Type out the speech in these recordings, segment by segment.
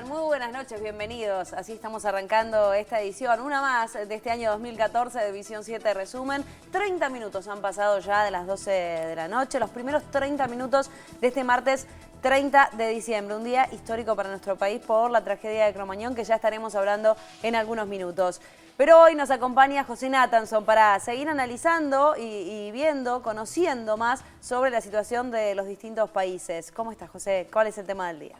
están? Muy buenas noches, bienvenidos. Así estamos arrancando esta edición, una más de este año 2014 de Visión 7 Resumen. 30 minutos han pasado ya de las 12 de la noche, los primeros 30 minutos de este martes 30 de diciembre, un día histórico para nuestro país por la tragedia de Cromañón, que ya estaremos hablando en algunos minutos. Pero hoy nos acompaña José Nathanson para seguir analizando y viendo, conociendo más sobre la situación de los distintos países. ¿Cómo estás, José? ¿Cuál es el tema del día?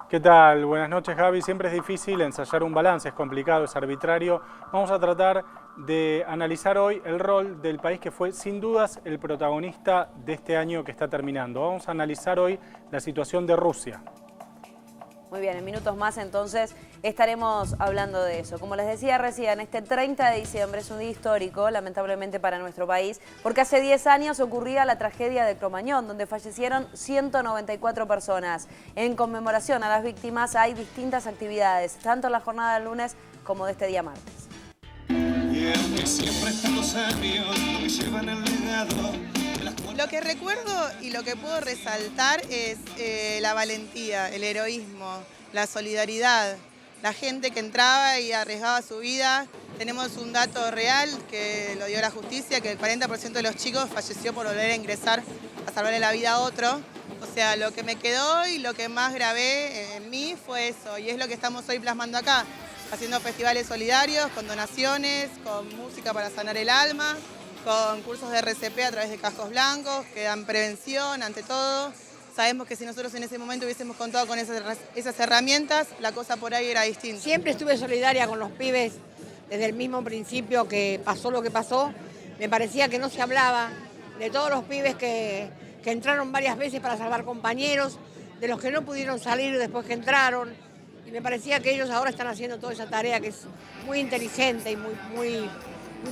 ¿Qué tal? Buenas noches, Gaby. Siempre es difícil ensayar un balance, es complicado, es arbitrario. Vamos a tratar de analizar hoy el rol del país que fue sin dudas el protagonista de este año que está terminando. Vamos a analizar hoy la situación de Rusia. Muy bien, en minutos más entonces estaremos hablando de eso. Como les decía recién, este 30 de diciembre es un día histórico, lamentablemente para nuestro país, porque hace 10 años ocurría la tragedia de Cromañón, donde fallecieron 194 personas. En conmemoración a las víctimas hay distintas actividades, tanto en la jornada del lunes como de este día martes. Lo que recuerdo y lo que puedo resaltar es la valentía, el heroísmo, la solidaridad, la gente que entraba y arriesgaba su vida. Tenemos un dato real que lo dio la justicia, que el 40% de los chicos falleció por volver a ingresar a salvarle la vida a otro. O sea, lo que me quedó y lo que más grabé en mí fue eso, y es lo que estamos hoy plasmando acá, haciendo festivales solidarios, con donaciones, con música para sanar el alma, con cursos de RCP a través de cascos blancos, que dan prevención ante todo. Sabemos que si nosotros en ese momento hubiésemos contado con esas herramientas, la cosa por ahí era distinta. Siempre estuve solidaria con los pibes desde el mismo principio que pasó lo que pasó. Me parecía que no se hablaba de todos los pibes que entraron varias veces para salvar compañeros, de los que no pudieron salir después que entraron. Y me parecía que ellos ahora están haciendo toda esa tarea que es muy inteligente y muy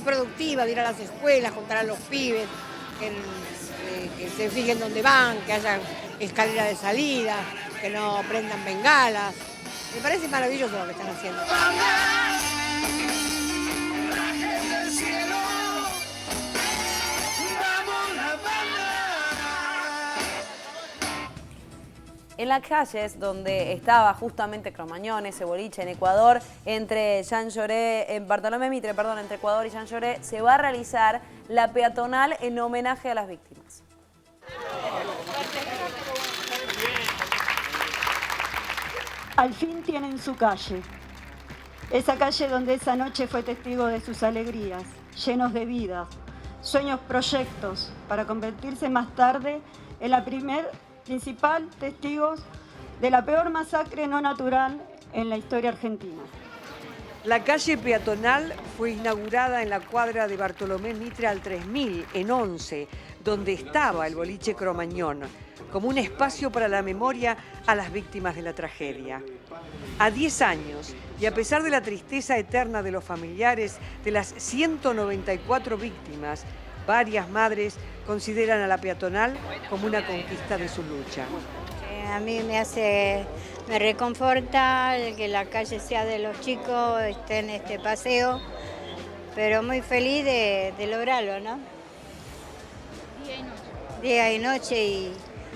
productiva, de ir a las escuelas, contar a los pibes, que se fijen dónde van, que haya escalera de salida, que no prendan bengalas. Me parece maravilloso lo que están haciendo. En las calles donde estaba justamente Cromañón, ese boliche en Ecuador, entre Bartolomé Mitre, entre Ecuador y Jean Lloré, se va a realizar la peatonal en homenaje a las víctimas. Al fin tienen su calle. Esa calle donde esa noche fue testigo de sus alegrías, llenos de vida, sueños, proyectos, para convertirse más tarde en la principal testigos de la peor masacre no natural en la historia argentina. La calle peatonal fue inaugurada en la cuadra de Bartolomé Mitre al 3000, en Once, donde estaba el boliche Cromañón, como un espacio para la memoria a las víctimas de la tragedia. A 10 años, y a pesar de la tristeza eterna de los familiares de las 194 víctimas, varias madres consideran a la peatonal como una conquista de su lucha. A mí me reconforta que la calle sea de los chicos, esté en este paseo, pero muy feliz de lograrlo, ¿no? Día y noche y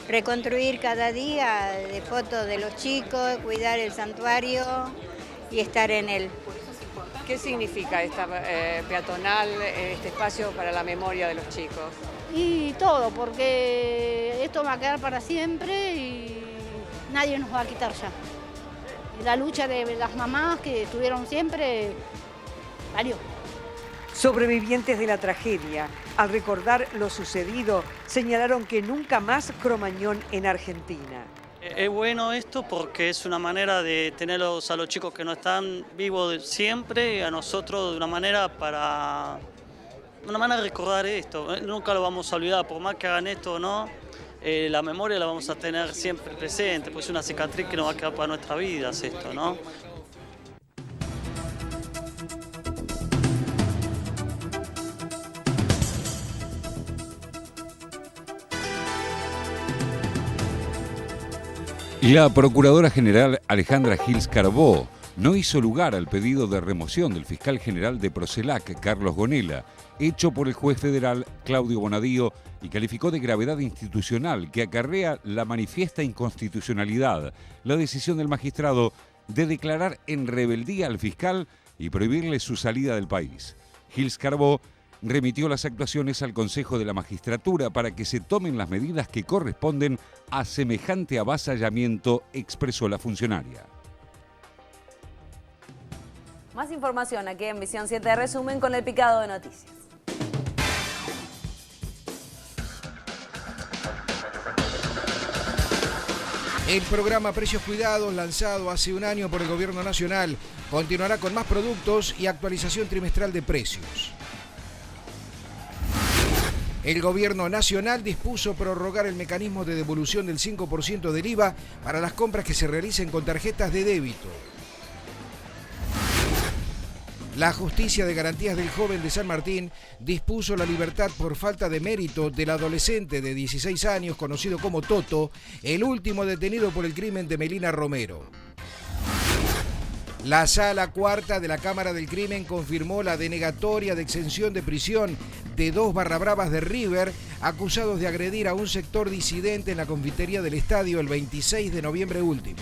reconstruir cada día de fotos de los chicos, cuidar el santuario y estar en él. ¿Qué significa esta peatonal, este espacio para la memoria de los chicos? Y todo, porque esto va a quedar para siempre y nadie nos va a quitar ya. La lucha de las mamás que estuvieron siempre valió. Sobrevivientes de la tragedia, al recordar lo sucedido, señalaron que nunca más Cromañón en Argentina. Es bueno esto porque es una manera de tenerlos a los chicos que no están vivos siempre y a nosotros de una manera de recordar esto. Nunca lo vamos a olvidar, por más que hagan esto o no, la memoria la vamos a tener siempre presente, pues es una cicatriz que nos va a quedar para nuestra vida esto, ¿no? La Procuradora General Alejandra Gils Carbó no hizo lugar al pedido de remoción del fiscal general de Procelac, Carlos Gonella, hecho por el juez federal Claudio Bonadío, y calificó de gravedad institucional que acarrea la manifiesta inconstitucionalidad la decisión del magistrado de declarar en rebeldía al fiscal y prohibirle su salida del país. Gils Carbó remitió las actuaciones al Consejo de la Magistratura para que se tomen las medidas que corresponden a semejante avasallamiento, expresó la funcionaria. Más información aquí en Visión 7 Resumen con el picado de noticias. El programa Precios Cuidados, lanzado hace un año por el Gobierno Nacional, continuará con más productos y actualización trimestral de precios. El Gobierno Nacional dispuso prorrogar el mecanismo de devolución del 5% del IVA para las compras que se realicen con tarjetas de débito. La Justicia de Garantías del Joven de San Martín dispuso la libertad por falta de mérito del adolescente de 16 años conocido como Toto, el último detenido por el crimen de Melina Romero. La Sala Cuarta de la Cámara del Crimen confirmó la denegatoria de exención de prisión de 2 barrabravas de River acusados de agredir a un sector disidente en la confitería del estadio el 26 de noviembre último.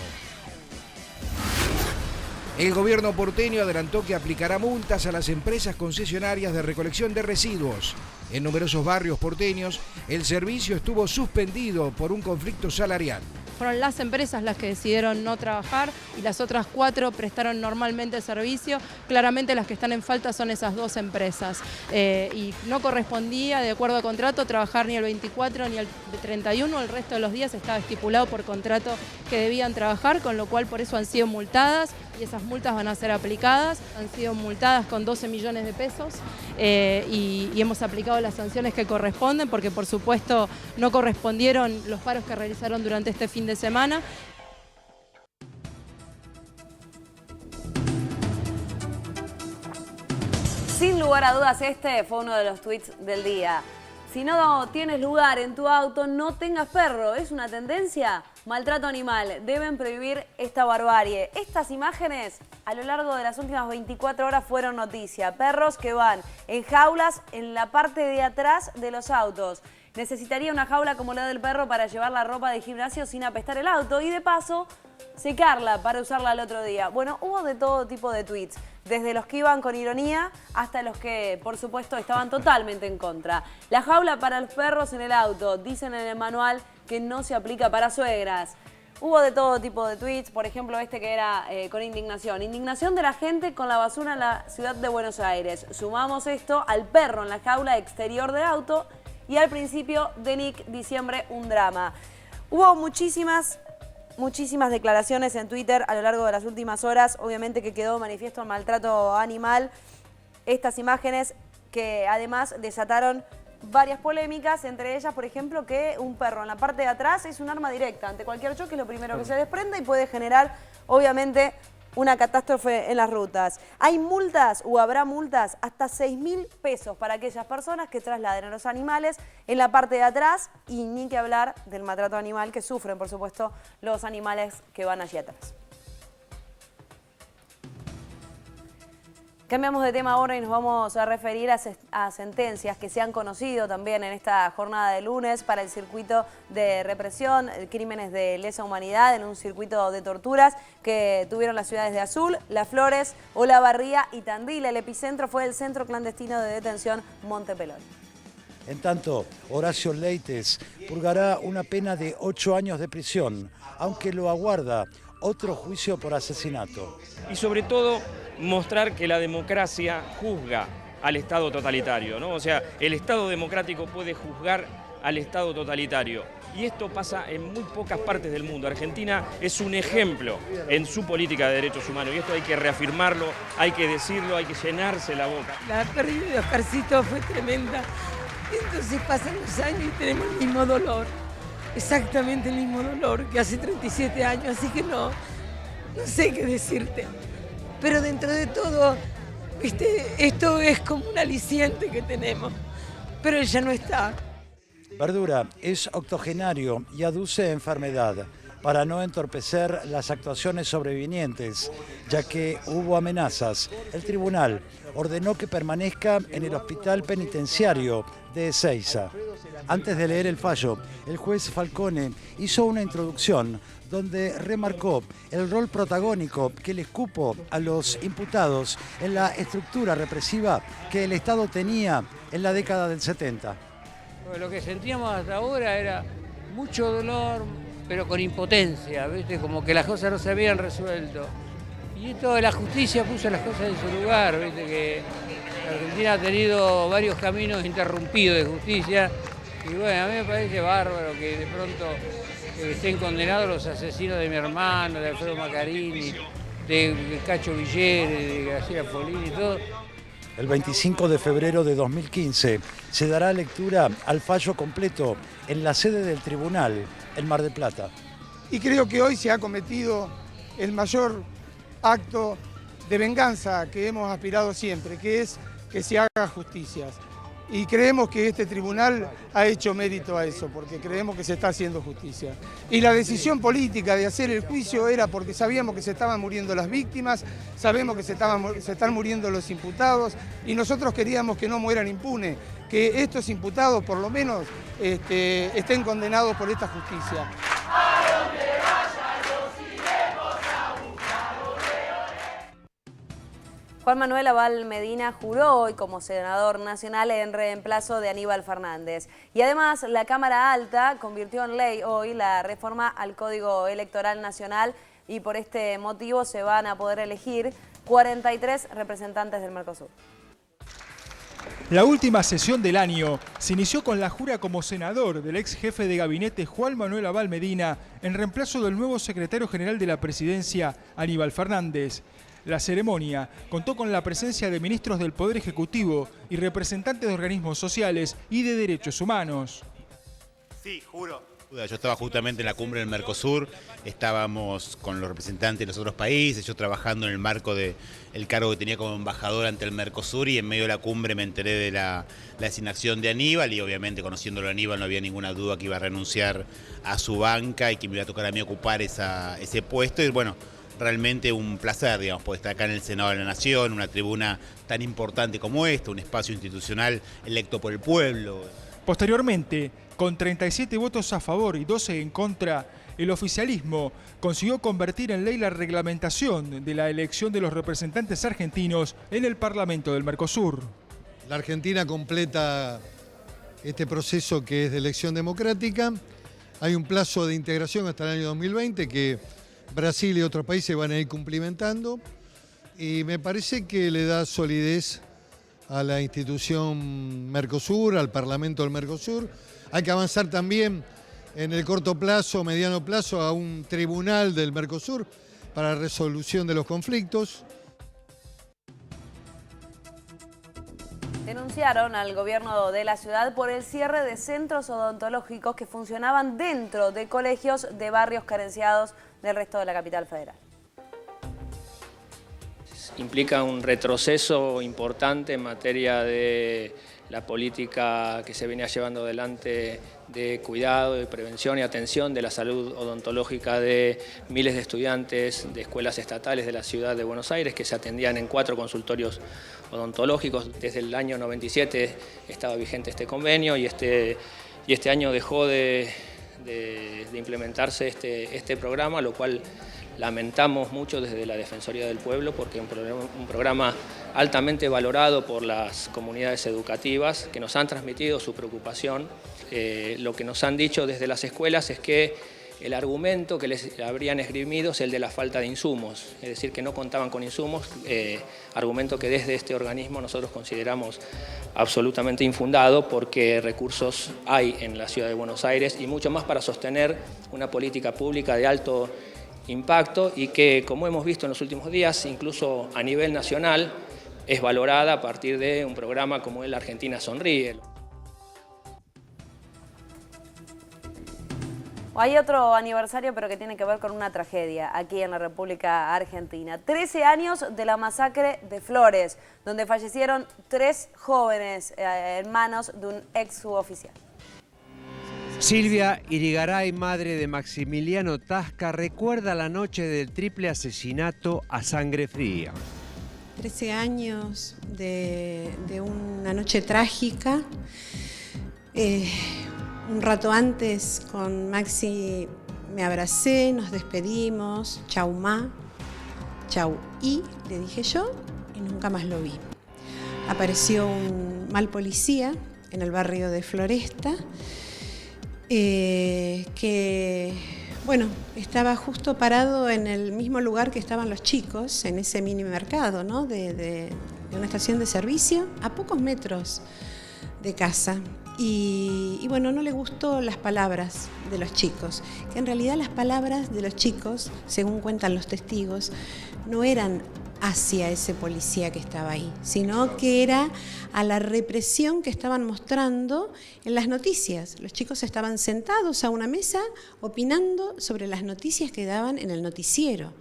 El gobierno porteño adelantó que aplicará multas a las empresas concesionarias de recolección de residuos. En numerosos barrios porteños, el servicio estuvo suspendido por un conflicto salarial. Fueron las empresas las que decidieron no trabajar y las otras 4 prestaron normalmente el servicio. Claramente las que están en falta son esas 2 empresas. Y no correspondía, de acuerdo a contrato, trabajar ni el 24 ni el 31. El resto de los días estaba estipulado por contrato que debían trabajar, con lo cual por eso han sido multadas y esas multas van a ser aplicadas. Han sido multadas con 12 millones de pesos y hemos aplicado las sanciones que corresponden porque por supuesto no correspondieron los paros que realizaron durante este fin de semana. Sin lugar a dudas, este fue uno de los tweets del día. Si no tienes lugar en tu auto, no tengas perro. ¿Es una tendencia? Maltrato animal. Deben prohibir esta barbarie. Estas imágenes a lo largo de las últimas 24 horas fueron noticia. Perros que van en jaulas en la parte de atrás de los autos. Necesitaría una jaula como la del perro para llevar la ropa de gimnasio sin apestar el auto y de paso secarla para usarla al otro día. Bueno, hubo de todo tipo de tweets, desde los que iban con ironía hasta los que, por supuesto, estaban totalmente en contra. La jaula para los perros en el auto, dicen en el manual que no se aplica para suegras. Hubo de todo tipo de tweets, por ejemplo este que era con indignación. Indignación de la gente con la basura en la ciudad de Buenos Aires. Sumamos esto al perro en la jaula exterior del auto y al principio de Nick, diciembre, un drama. Hubo muchísimas declaraciones en Twitter a lo largo de las últimas horas. Obviamente que quedó manifiesto el maltrato animal. Estas imágenes que además desataron varias polémicas, entre ellas, por ejemplo, que un perro en la parte de atrás es un arma directa. Ante cualquier choque es lo primero que se desprende y puede generar, obviamente, una catástrofe en las rutas. Hay multas o habrá multas hasta 6.000 pesos para aquellas personas que trasladen a los animales en la parte de atrás y ni que hablar del maltrato animal que sufren, por supuesto, los animales que van allí atrás. Cambiamos de tema ahora y nos vamos a referir a sentencias que se han conocido también en esta jornada de lunes para el circuito de represión, crímenes de lesa humanidad en un circuito de torturas que tuvieron las ciudades de Azul, Las Flores, Olavarría y Tandil. El epicentro fue el centro clandestino de detención Monte Pelón. En tanto, Horacio Leites purgará una pena de 8 años de prisión, aunque lo aguarda otro juicio por asesinato. Y sobre todo, mostrar que la democracia juzga al Estado totalitario, ¿no? O sea, el Estado democrático puede juzgar al Estado totalitario. Y esto pasa en muy pocas partes del mundo. Argentina es un ejemplo en su política de derechos humanos. Y esto hay que reafirmarlo, hay que decirlo, hay que llenarse la boca. La pérdida de Oscarcito fue tremenda. Entonces pasan los años y tenemos el mismo dolor. Exactamente el mismo dolor que hace 37 años. Así que no sé qué decirte. Pero dentro de todo, ¿viste? Esto es como un aliciente que tenemos, pero él ya no está. Verdura es octogenario y aduce enfermedad. para no entorpecer las actuaciones sobrevinientes, ya que hubo amenazas. El tribunal ordenó que permanezca en el hospital penitenciario de Ezeiza. Antes de leer el fallo, el juez Falcone hizo una introducción donde remarcó el rol protagónico que les cupo a los imputados en la estructura represiva que el Estado tenía en la década del 70. Lo que sentíamos hasta ahora era mucho dolor, pero con impotencia, ¿viste? Como que las cosas no se habían resuelto. Y esto de la justicia puso las cosas en su lugar, ¿viste? Que la Argentina ha tenido varios caminos interrumpidos de justicia. Y bueno, a mí me parece bárbaro que de pronto estén condenados los asesinos de mi hermano, de Alfredo Macarini, de Cacho Villere, de Graciela Polini y todo. El 25 de febrero de 2015 se dará lectura al fallo completo en la sede del tribunal en Mar del Plata. Y creo que hoy se ha cometido el mayor acto de venganza que hemos aspirado siempre, que es que se haga justicia. Y creemos que este tribunal ha hecho mérito a eso, porque creemos que se está haciendo justicia. Y la decisión política de hacer el juicio era porque sabíamos que se estaban muriendo las víctimas, sabemos que se están muriendo los imputados, y nosotros queríamos que no mueran impunes, que estos imputados por lo menos estén condenados por esta justicia. Juan Manuel Abal Medina juró hoy como senador nacional en reemplazo de Aníbal Fernández. Y además, la Cámara Alta convirtió en ley hoy la reforma al Código Electoral Nacional y por este motivo se van a poder elegir 43 representantes del Mercosur. La última sesión del año se inició con la jura como senador del ex jefe de gabinete Juan Manuel Abal Medina en reemplazo del nuevo secretario general de la presidencia, Aníbal Fernández. La ceremonia contó con la presencia de ministros del Poder Ejecutivo y representantes de organismos sociales y de derechos humanos. Sí, juro. Yo estaba justamente en la cumbre del Mercosur, estábamos con los representantes de los otros países, yo trabajando en el marco del cargo que tenía como embajador ante el Mercosur, y en medio de la cumbre me enteré de la designación de Aníbal, y obviamente conociéndolo a Aníbal no había ninguna duda que iba a renunciar a su banca y que me iba a tocar a mí ocupar ese puesto. Y bueno, realmente un placer, digamos, poder estar acá en el Senado de la Nación, una tribuna tan importante como esta, un espacio institucional electo por el pueblo. Posteriormente, con 37 votos a favor y 12 en contra, el oficialismo consiguió convertir en ley la reglamentación de la elección de los representantes argentinos en el Parlamento del Mercosur. La Argentina completa este proceso que es de elección democrática. Hay un plazo de integración hasta el año 2020 que Brasil y otros países van a ir cumplimentando, y me parece que le da solidez a la institución Mercosur, al Parlamento del Mercosur. Hay que avanzar también en el corto plazo, mediano plazo, a un tribunal del Mercosur para resolución de los conflictos. Denunciaron al gobierno de la ciudad por el cierre de centros odontológicos que funcionaban dentro de colegios de barrios carenciados del resto de la capital federal. Implica un retroceso importante en materia de la política que se venía llevando adelante de cuidado, de prevención y atención de la salud odontológica de miles de estudiantes de escuelas estatales de la ciudad de Buenos Aires que se atendían en 4 consultorios odontológicos. Desde el año 97 estaba vigente este convenio y este año dejó de implementarse este programa, lo cual lamentamos mucho desde la Defensoría del Pueblo, porque es un programa altamente valorado por las comunidades educativas que nos han transmitido su preocupación. Lo que nos han dicho desde las escuelas es que el argumento que les habrían esgrimido es el de la falta de insumos, es decir, que no contaban con insumos, argumento que desde este organismo nosotros consideramos absolutamente infundado, porque recursos hay en la ciudad de Buenos Aires y mucho más para sostener una política pública de alto impacto y que, como hemos visto en los últimos días, incluso a nivel nacional, es valorada a partir de un programa como el Argentina Sonríe. Hay otro aniversario, pero que tiene que ver con una tragedia aquí en la República Argentina. 13 años de la masacre de Flores, donde fallecieron 3 jóvenes en manos de un ex suboficial. Silvia Irigaray, madre de Maximiliano Tasca, recuerda la noche del triple asesinato a sangre fría. 13 años de una noche trágica. Un rato antes con Maxi me abracé, nos despedimos, chau ma, chau y, le dije yo, y nunca más lo vi. Apareció un mal policía en el barrio de Floresta, que, bueno, estaba justo parado en el mismo lugar que estaban los chicos, en ese mini mercado, ¿no? de una estación de servicio, a pocos metros de casa. Y bueno, no le gustó las palabras de los chicos, que en realidad las palabras de los chicos, según cuentan los testigos, no eran hacia ese policía que estaba ahí, sino que era a la represión que estaban mostrando en las noticias. Los chicos estaban sentados a una mesa opinando sobre las noticias que daban en el noticiero.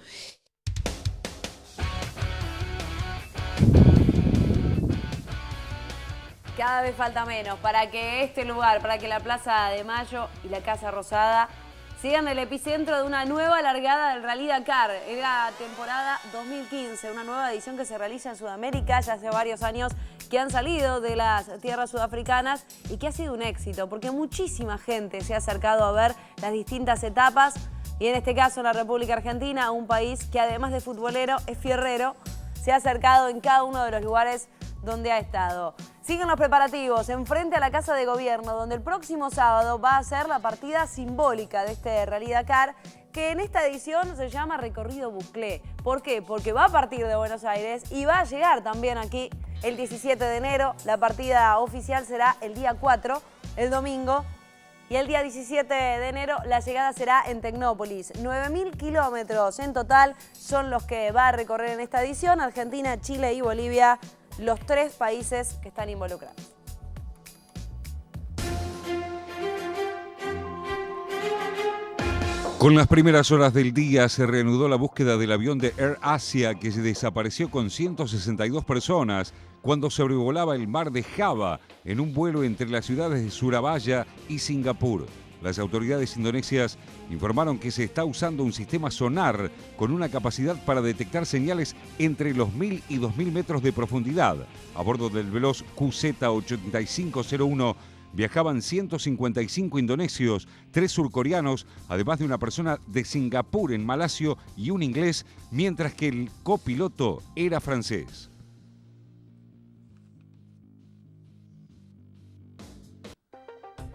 Cada vez falta menos para que este lugar, para que la Plaza de Mayo y la Casa Rosada sigan el epicentro de una nueva largada del Rally Dakar. Es la temporada 2015, una nueva edición que se realiza en Sudamérica. Ya hace varios años que han salido de las tierras sudafricanas y que ha sido un éxito, porque muchísima gente se ha acercado a ver las distintas etapas. Y en este caso, en la República Argentina, un país que además de futbolero es fierrero, se ha acercado en cada uno de los lugares donde ha estado. Siguen los preparativos enfrente a la Casa de Gobierno, donde el próximo sábado va a ser la partida simbólica de este Rally Dakar, que en esta edición se llama Recorrido Buclé. ¿Por qué? Porque va a partir de Buenos Aires y va a llegar también aquí el 17 de enero. La partida oficial será el día 4, el domingo, y el día 17 de enero la llegada será en Tecnópolis. 9.000 kilómetros en total son los que va a recorrer en esta edición. Argentina, Chile y Bolivia, los 3 países que están involucrados. Con las primeras horas del día se reanudó la búsqueda del avión de Air Asia que se desapareció con 162 personas cuando sobrevolaba el mar de Java en un vuelo entre las ciudades de Surabaya y Singapur. Las autoridades indonesias informaron que se está usando un sistema sonar con una capacidad para detectar señales entre los 1.000 y 2.000 metros de profundidad. A bordo del veloz QZ8501 viajaban 155 indonesios, 3 surcoreanos, además de una persona de Singapur en Malasia y un inglés, mientras que el copiloto era francés.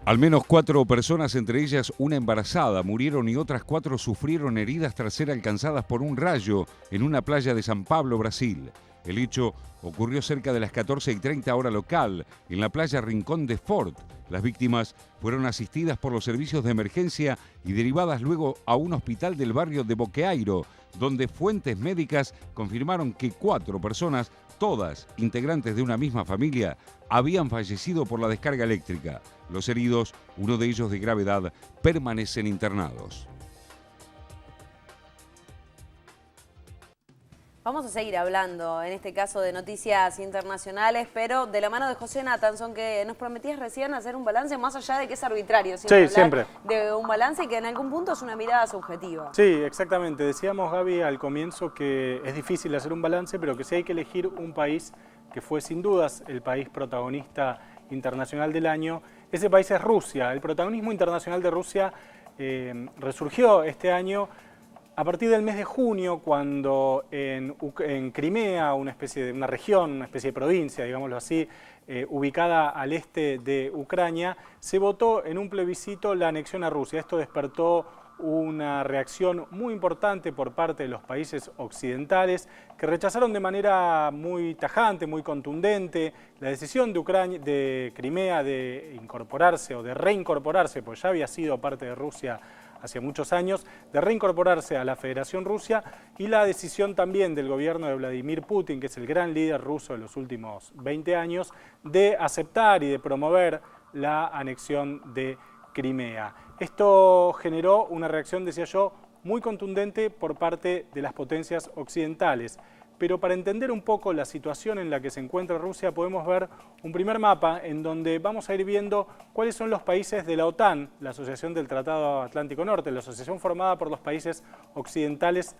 Al menos 4 personas, entre ellas una embarazada, murieron y otras 4 sufrieron heridas tras ser alcanzadas por un rayo en una playa de San Pablo, Brasil. El hecho ocurrió cerca de las 14:30 hora local, en la playa Rincón de Fort. Las víctimas fueron asistidas por los servicios de emergencia y derivadas luego a un hospital del barrio de Boqueiro, donde fuentes médicas confirmaron que 4 personas, todas integrantes de una misma familia, habían fallecido por la descarga eléctrica. Los heridos, uno de ellos de gravedad, permanecen internados. Vamos a seguir hablando, en este caso, de noticias internacionales, pero de la mano de José Nathanson, que nos prometías recién hacer un balance, más allá de que es arbitrario. Sí, siempre. De un balance y que en algún punto es una mirada subjetiva. Sí, exactamente. Decíamos, Gaby, al comienzo que es difícil hacer un balance, pero que sí hay que elegir un país que fue sin dudas el país protagonista internacional del año. Ese país es Rusia. El protagonismo internacional de Rusia resurgió este año a partir del mes de junio, cuando en Crimea, una región, una especie de provincia, digámoslo así, ubicada al este de Ucrania, se votó en un plebiscito la anexión a Rusia. Esto despertó una reacción muy importante por parte de los países occidentales, que rechazaron de manera muy tajante, muy contundente, la decisión de Crimea de incorporarse o de reincorporarse, pues ya había sido parte de Rusia hace muchos años, de reincorporarse a la Federación Rusa, y la decisión también del gobierno de Vladimir Putin, que es el gran líder ruso de los últimos 20 años, de aceptar y de promover la anexión de Crimea. Esto generó una reacción, decía yo, muy contundente por parte de las potencias occidentales. pero para entender un poco la situación en la que se encuentra Rusia podemos ver un primer mapa en donde vamos a ir viendo cuáles son los países de la OTAN, la Asociación del Tratado Atlántico Norte, la asociación formada por los países occidentales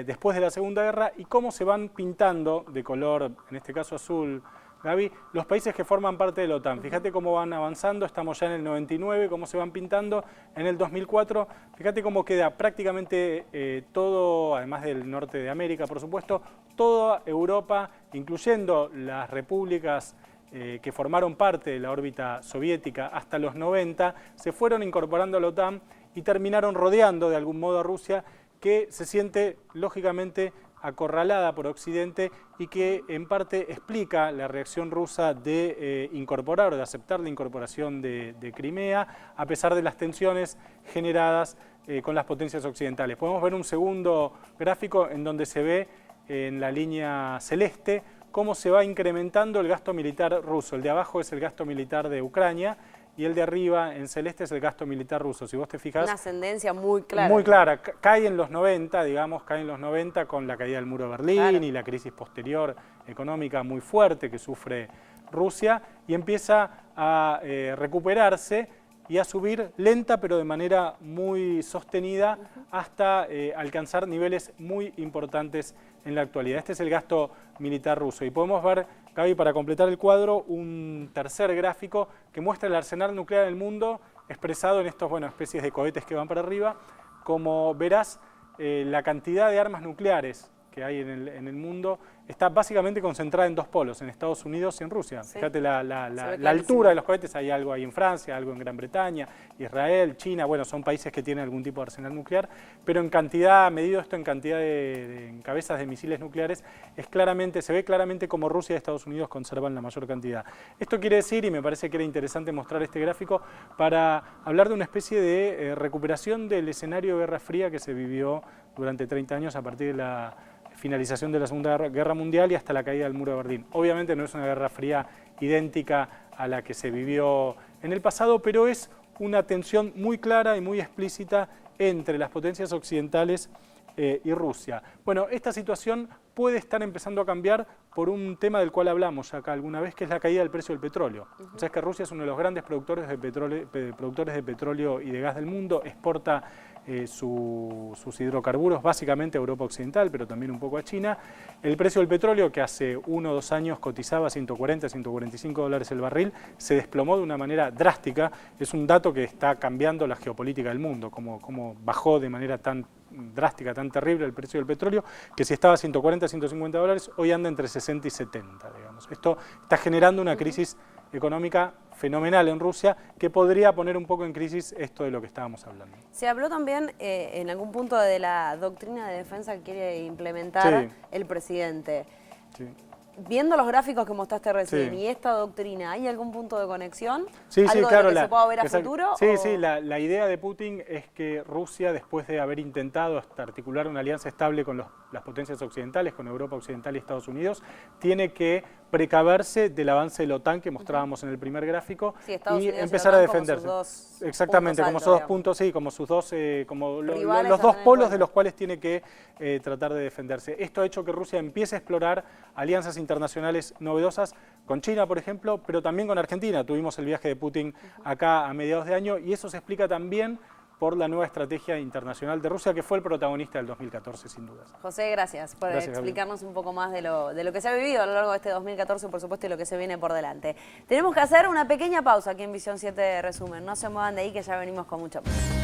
después de la Segunda Guerra, y cómo se van pintando de color, en este caso azul, Gaby, los países que forman parte de la OTAN. Fíjate cómo van avanzando, estamos ya en el 99, cómo se van pintando en el 2004. Fíjate cómo queda prácticamente todo, además del norte de América, por supuesto, toda Europa, incluyendo las repúblicas que formaron parte de la órbita soviética hasta los 90, se fueron incorporando a la OTAN y terminaron rodeando de algún modo a Rusia, que se siente lógicamente acorralada por Occidente y que en parte explica la reacción rusa de incorporar o de aceptar la incorporación de Crimea a pesar de las tensiones generadas con las potencias occidentales. Podemos ver un segundo gráfico en donde se ve en la línea celeste cómo se va incrementando el gasto militar ruso. El de abajo es el gasto militar de Ucrania y el de arriba en celeste es el gasto militar ruso. Si vos te fijas... Una ascendencia muy clara. Muy clara. Cae en los 90, digamos, cae en los 90 con la caída del muro de Berlín, claro, y la crisis posterior económica muy fuerte que sufre Rusia, y empieza a recuperarse y a subir lenta pero de manera muy sostenida hasta alcanzar niveles muy importantes en la actualidad. Este es el gasto militar ruso y podemos ver, Gaby, para completar el cuadro, un tercer gráfico que muestra el arsenal nuclear del mundo expresado en estos, especies de cohetes que van para arriba. Como verás, la cantidad de armas nucleares que hay en el mundo está básicamente concentrada en dos polos, en Estados Unidos y en Rusia. Sí. Fíjate la altura de los cohetes, hay algo ahí en Francia, algo en Gran Bretaña, Israel, China, son países que tienen algún tipo de arsenal nuclear, pero en cantidad, medido esto en cantidad de cabezas de misiles nucleares, se ve claramente cómo Rusia y Estados Unidos conservan la mayor cantidad. Esto quiere decir, y me parece que era interesante mostrar este gráfico, para hablar de una especie de recuperación del escenario de Guerra Fría que se vivió durante 30 años a partir de la finalización de la Segunda Guerra Mundial y hasta la caída del muro de Berlín. Obviamente no es una Guerra Fría idéntica a la que se vivió en el pasado, pero es una tensión muy clara y muy explícita entre las potencias occidentales y Rusia. Esta situación puede estar empezando a cambiar por un tema del cual hablamos acá alguna vez, que es la caída del precio del petróleo. O sea, que Rusia es uno de los grandes productores de petróleo y de gas del mundo, exporta sus hidrocarburos básicamente a Europa Occidental, pero también un poco a China. El precio del petróleo, que hace 1 o 2 años cotizaba $140, $145 el barril, se desplomó de una manera drástica. Es un dato que está cambiando la geopolítica del mundo, como bajó de manera tan drástica, tan terrible el precio del petróleo, que si estaba a $140, $150, hoy anda entre 60 y 70, digamos. Esto está generando una crisis económica fenomenal en Rusia que podría poner un poco en crisis esto de lo que estábamos hablando. Se habló también en algún punto de la doctrina de defensa que quiere implementar el presidente. Sí. Viendo los gráficos que mostraste recién y esta doctrina, ¿hay algún punto de conexión? Sí, ¿Algo claro. de lo que se pueda ver a futuro? Sí, la idea de Putin es que Rusia, después de haber intentado articular una alianza estable con las potencias occidentales, con Europa Occidental y Estados Unidos, tiene que precaverse del avance de la OTAN que mostrábamos en el primer gráfico y empezar a defenderse. Exactamente, como esos dos puntos, como sus dos, los dos polos de los cuales tiene que tratar de defenderse. Esto ha hecho que Rusia empiece a explorar alianzas internacionales novedosas con China, por ejemplo, pero también con Argentina. Tuvimos el viaje de Putin acá a mediados de año y eso se explica también por la nueva estrategia internacional de Rusia, que fue el protagonista del 2014, sin dudas. José, gracias por explicarnos un poco más de lo que se ha vivido a lo largo de este 2014, por supuesto, y lo que se viene por delante. Tenemos que hacer una pequeña pausa aquí en Visión 7 Resumen. No se muevan de ahí, que ya venimos con mucha más.